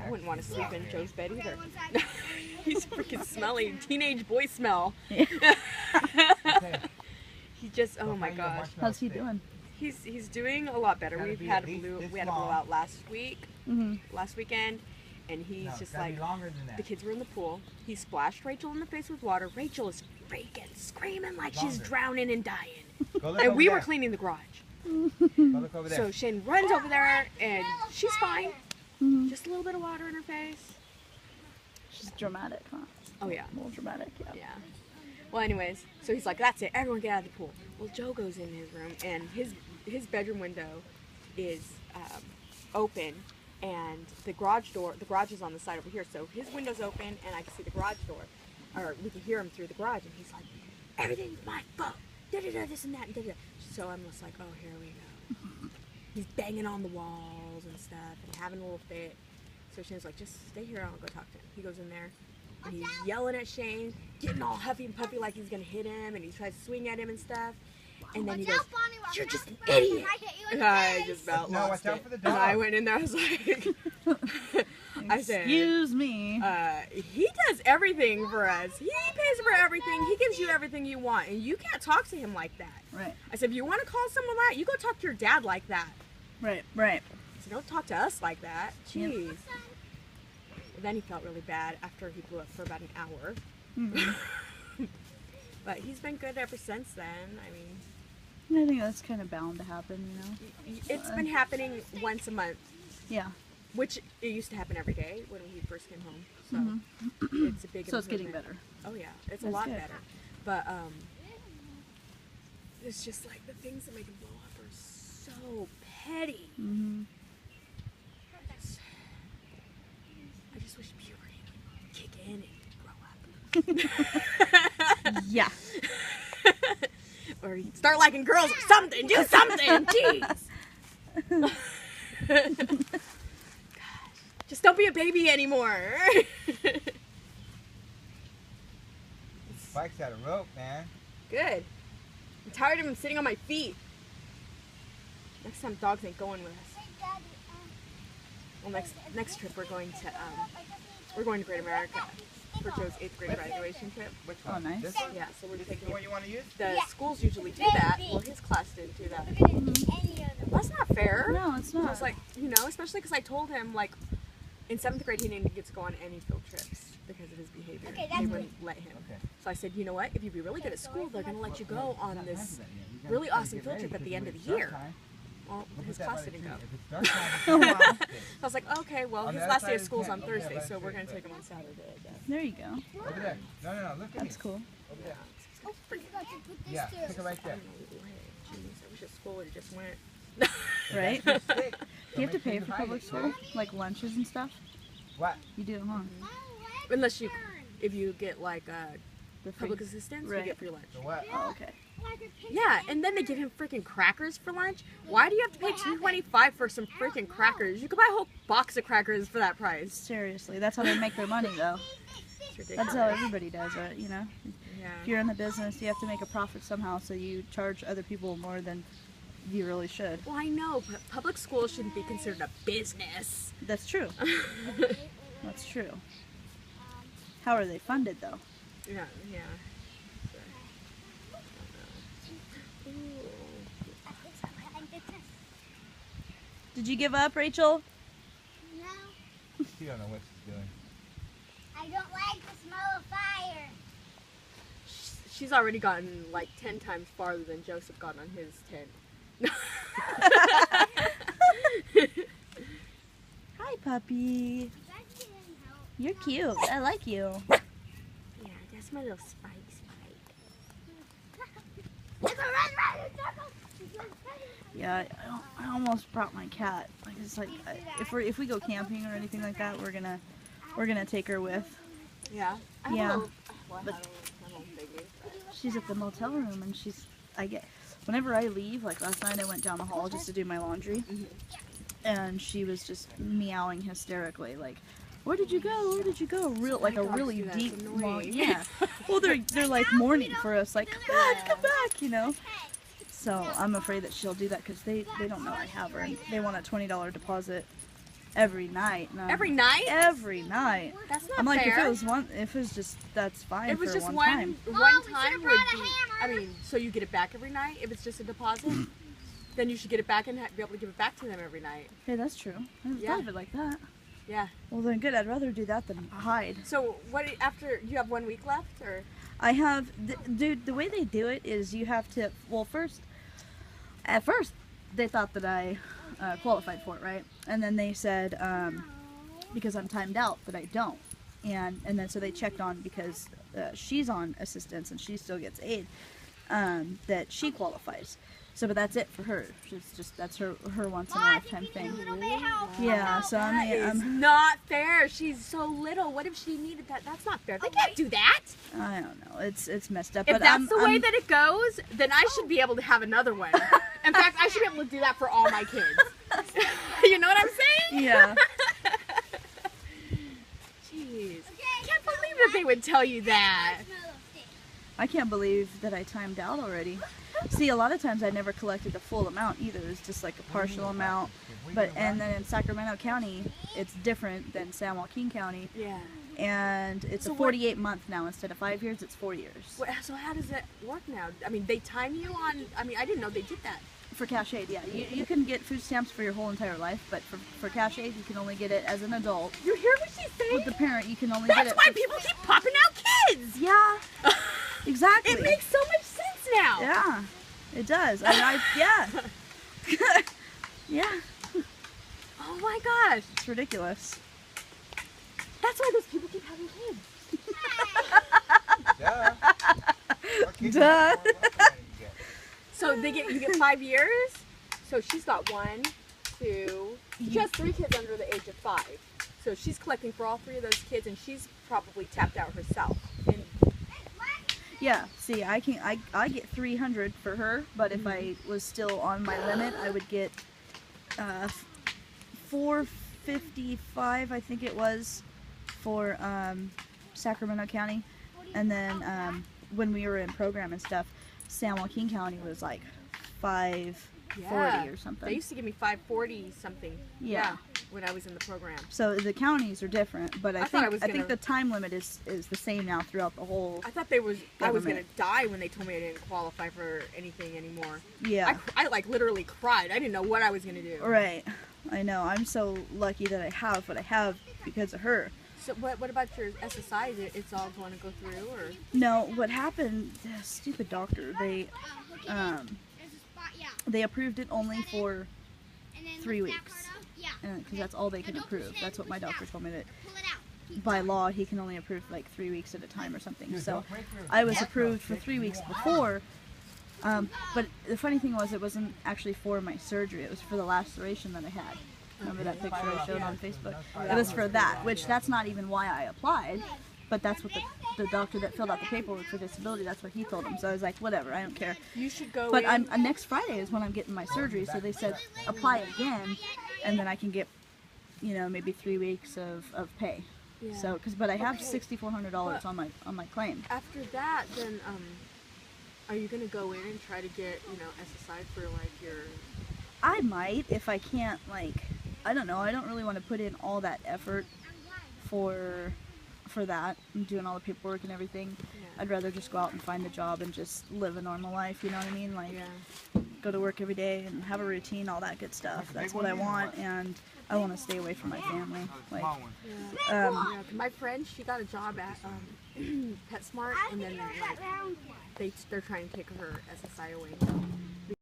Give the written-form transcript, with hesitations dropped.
I wouldn't want to sleep in Joe's bed either. He's freaking smelly. Teenage boy smell. Yeah. He just, oh my gosh. How's he doing? He's doing a lot better. We had a blowout last weekend, and he's just like, the kids were in the pool. He splashed Rachel in the face with water. Rachel is freaking screaming like she's drowning and dying. And we were cleaning the garage. So Shane runs over there, and she's fine. Just a little bit of water in her face. She's dramatic, huh? Oh yeah. A little dramatic, yeah. Yeah. Well, anyways, so he's like, that's it, everyone get out of the pool. Well, Joe goes in his room, and his bedroom window is open, and the garage is on the side over here, so his window's open, and I can see the garage door, or we can hear him through the garage, and he's like, everything's my fault, da-da-da, this and that, and da-da-da. So I'm just like, oh, here we go. He's banging on the walls and stuff, and having a little fit. So Shane's like, just stay here, I'll go talk to him. He goes in there, and he's yelling at Shane, getting all huffy and puffy like he's gonna hit him, and he tries to swing at him and stuff. And then he goes, you're just an idiot. And I just about lost it. And I went in there, I was like, I said, excuse me. He does everything for us. He pays for everything. He gives you everything you want, and you can't talk to him like that. Right. I said, if you want to call someone that, you go talk to your dad like that. Right, right. So don't talk to us like that. Jeez. Yep. Then he felt really bad after he blew up for about an hour. But he's been good ever since then. I mean, I think that's kind of bound to happen, you know? It's been happening once a month. Yeah. Which it used to happen every day when he first came home. So it's a big So it's getting improvement. better. Oh yeah, it's a That's lot good. better. But it's just like the things that make him blow up are so petty. I just wish puberty would kick in and grow up. Yeah. Or start liking girls or something. Do something. Jeez. Gosh. Just don't be a baby anymore. Spike's got a rope, man. Good. I'm tired of him sitting on my feet. Next time dogs ain't going with us. Well, next trip we're going to Great America for Joe's 8th grade graduation trip. Which one? Oh, nice. This one? Yeah, so we're This taking the one you want to use? the schools usually do that. Well, his class didn't do that. That's not fair. No, it's not. I was like, you know, especially because I told him, like, in 7th grade he didn't get to go on any field trips because of his behavior. They wouldn't let him. Okay. So I said, you know what? If you be really good at school, they're going to let you go on this really awesome field trip at the end of the year. Well, his class didn't go. I was like, okay, well, his last day of school's on Thursday, so we're going to take him on Saturday, I guess. There you go. Over there. No, look at me. That's cool. Over there. Yeah, stick it right there. Jeez, I wish his school would have just went. Right? Stick. Do you have to pay for public school? Like lunches and stuff? What? You do, huh? Unless if you get, like, The free- public assistance, you Right. get free lunch. So what? Oh, okay. Yeah, and then they give him freaking crackers for lunch. Why do you have to pay $2.25 for some freaking crackers? You could buy a whole box of crackers for that price. Seriously, that's how they make their money, though. It's ridiculous. That's how everybody does it, you know? Yeah. If you're in the business, you have to make a profit somehow, so you charge other people more than you really should. Well, I know, but public schools shouldn't be considered a business. That's true. That's true. How are they funded, though? Yeah. Did you give up, Rachel? No, She don't know what she's doing. I don't like the smell of fire. She's already gotten like 10 times farther than Joseph got on his 10. Hi, puppy. That didn't help. You're cute. I like you. Yeah, that's my little Spike. Yeah, I almost brought my cat. Like it's like if we go camping or anything like that, we're gonna take her with. Yeah. Yeah. But She's at the motel room and whenever I leave, like last night I went down the hall just to do my laundry, and she was just meowing hysterically, like, "Where did you go? Where did you go?" Like a really deep, long, yeah. Well, they're like mourning for us, like, come back, you know. So I'm afraid that she'll do that because they don't know I have her, and they want a $20 deposit every night. No. Every night? Every night. That's not I'm like, fair. if it was just, that's fine. It was for just one one time. one Mom, we time should've would brought a be. hammer. I mean, so you get it back every night if it's just a deposit. Then you should get it back and be able to give it back to them every night. Hey, that's true. I never Yeah. thought of it like that. Yeah. Well, then good. I'd rather do that than hide. So what after you have 1 week left, or I have, dude, the way they do it is you have to, well, at first, they thought that I qualified for it, right? And then they said, because I'm timed out, that I don't. And then so they checked on, because she's on assistance and she still gets aid, that she qualifies. So, but that's it for her. That's her once in a lifetime thing. Yeah, so that is I'm not fair. She's so little. What if she needed that? That's not fair. They can't do that. I don't know. It's messed up. If but that's the way I'm, that it goes, then I should be able to have another one. In fact, I should be able to do that for all my kids. You know what I'm saying? yeah. Jeez. I can't believe that they would tell you that. I can't believe that I timed out already. See, a lot of times I never collected the full amount either. It's just like a partial amount. And then in Sacramento County, it's different than San Joaquin County. Yeah. And it's So a 48 month now. Instead of 5 years, it's 4 years. So how does it work now? I mean, they time you on. I mean, I didn't know they did that. For cash aid, yeah. You can get food stamps for your whole entire life, but for cash aid, you can only get it as an adult. You hear what she's saying? With the parent, you can only get That's it. why people keep popping out kids. Yeah. Exactly. It makes so much sense now. Yeah, it does. Yeah. Yeah. Oh my gosh. It's ridiculous. That's why those people keep having kids. Duh. What kids Duh. you get? So you get 5 years. So she's got 1, 2. She has 3 kids under the age of 5. So she's collecting for all 3 of those kids, and she's probably tapped out herself. And Yeah. See, I get 300 for her, but if I was still on my limit, I would get 455, I think it was, for Sacramento County, and then when we were in program and stuff, San Joaquin County was like 540 or something. They used to give me 540 something. Yeah. When I was in the program. So the counties are different, but I think the time limit is the same now throughout the whole. I thought I was gonna government. die when they told me I didn't qualify for anything anymore. Yeah. I like literally cried. I didn't know what I was gonna do. Right. I know. I'm so lucky that I have what I have because of her. So what about your SSI? It's all going to go through, or? No, what happened? The stupid doctor. They approved it only for 3 weeks, because that's all they can approve. That's what my doctor told me, that by law he can only approve like 3 weeks at a time or something. So I was approved for 3 weeks before. But the funny thing was, it wasn't actually for my surgery. It was for the laceration that I had. Remember that picture I showed on Facebook? It was for that, which that's not even why I applied, but that's what the doctor that filled out the paperwork for disability, that's what he told him. So I was like, whatever, I don't care. You should go. But next Friday is when I'm getting my surgery, so they said apply again, and then I can get, maybe 3 weeks of pay. Yeah. So, but I have $6,400 on my claim. After that, then are you gonna go in and try to get SSI for like your? I might, if I can't, I don't know. I don't really want to put in all that effort for that, and doing all the paperwork and everything. Yeah. I'd rather just go out and find a job and just live a normal life, you know what I mean? Yeah. Go to work every day and have a routine, all that good stuff. That's what I want, and I want to stay away from my family. Yeah, my friend, she got a job at PetSmart, and then they're trying to take her SSI away.